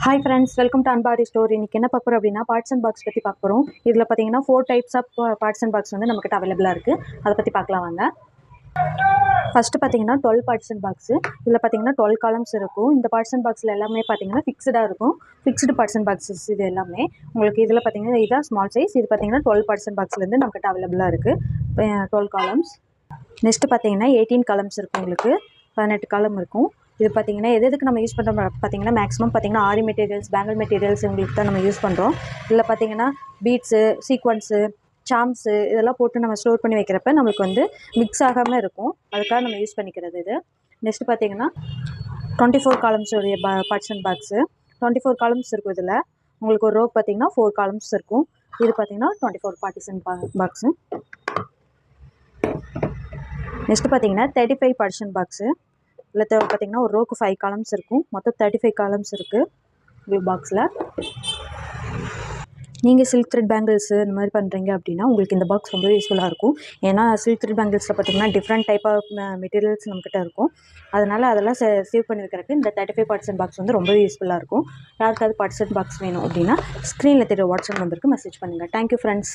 Hi friends, welcome to Anbari store. இன்றைக்கி என்ன பார்க்குறோம் அப்படின்னா, பார்ட்ஸ் அண்ட் பாக்ஸ் பற்றி பார்க்குறோம். இதில் பார்த்தீங்கன்னா 4 types of parts and box வந்து நம்மக்கிட்ட அவைலபிளாக இருக்குது. அதை பற்றி பார்க்கலாம் வாங்க. ஃபஸ்ட்டு பார்த்தீங்கன்னா 12 பார்ட்ஸ் அண்ட் பாக்ஸு. இதில் பார்த்தீங்கன்னா 12 காலம்ஸ் இருக்கும். இந்த பார்ட்ஸ் அண்ட் பாக்ஸில் எல்லாமே பார்த்தீங்கன்னா ஃபிக்ஸ்டாக இருக்கும். ஃபிக்ஸ்டு பார்ட்ஸ் அண்ட் பாக்ஸஸ் இது எல்லாமே உங்களுக்கு. இதில் பார்த்தீங்கன்னா இதான் ஸ்மால் சைஸ். இது பார்த்தீங்கன்னா 12 பார்ட்ஸ் அண்ட் பாக்ஸ்லேருந்து நம்மக்கிட்ட அவைலபிளாக இருக்குது 12 காலம்ஸ். நெக்ஸ்ட்டு பார்த்தீங்கன்னா 18 காலம்ஸ் இருக்கும். உங்களுக்கு 18 காலம் இருக்கும். இது பார்த்தீங்கன்னா எதுக்கு நம்ம யூஸ் பண்ணுறோம் பார்த்தீங்கன்னா, மேக்ஸிமம் பார்த்தீங்கன்னா ஆரி மெட்டீரியல்ஸ், பேங்கிள் மெட்டீரியல்ஸ் உங்களுக்கு தான் நம்ம யூஸ் பண்ணுறோம். இதில் பார்த்தீங்கன்னா பீட்ஸு, சீக்வன்ஸு, சாம்ஸு இதெல்லாம் போட்டு நம்ம ஸ்டோர் பண்ணி வைக்கிறப்ப நம்மளுக்கு வந்து மிக்ஸ் ஆகாமல் இருக்கும். அதுக்காக நம்ம யூஸ் பண்ணிக்கிறது இது. நெக்ஸ்ட்டு பார்த்தீங்கன்னா 24 காலம்ஸ் உடைய பார்ட்ஸ் அண்ட் பாக்ஸு. 24 காலம்ஸ் இருக்கும். இதில் உங்களுக்கு ஒரு ரோ பார்த்தீங்கன்னா 4 காலம்ஸ் இருக்கும். இது பார்த்தீங்கன்னா 24 பார்ட்டிஷன் பாக்ஸு. நெக்ஸ்ட்டு பார்த்தீங்கன்னா 35 பார்ட்டிஷன் பாக்ஸு. இல்லை பார்த்தீங்கன்னா ஒரு ரோக்கு 5 காலம்ஸ் இருக்கும். மொத்தம் 35 காலம்ஸ் இருக்குது ப்ளூ பாக்ஸில். நீங்கள் சில்க் த்ரெட் பேங்கிள்ஸு இந்த மாதிரி பண்ணுறீங்க அப்படின்னா உங்களுக்கு இந்த பாக்ஸ் ரொம்ப யூஸ்ஃபுல்லாக இருக்கும். ஏன்னா சில்க் த்ரெட் பேங்கிள்ஸில் பார்த்தீங்கன்னா டிஃப்ரெண்ட் டைப் ஆஃப் மெட்டீரியல்ஸ் நம்மக்கிட்ட இருக்கும். அதனால் அதெல்லாம் சேவ் பண்ணி வைக்கிறதுக்கு இந்த 35 பார்ட்ஸ் அண்ட் பாக்ஸ் வந்து ரொம்ப யூஸ்ஃபுல்லாக இருக்கும். யாருக்காவது பார்ட்ஸ் அண்ட் பாக்ஸ் வேணும் அப்படின்னா ஸ்க்ரீனில் தெரிய வாட்ஸ்அப் நம்பருக்கு மெசேஜ் பண்ணுங்கள். Thank you friends.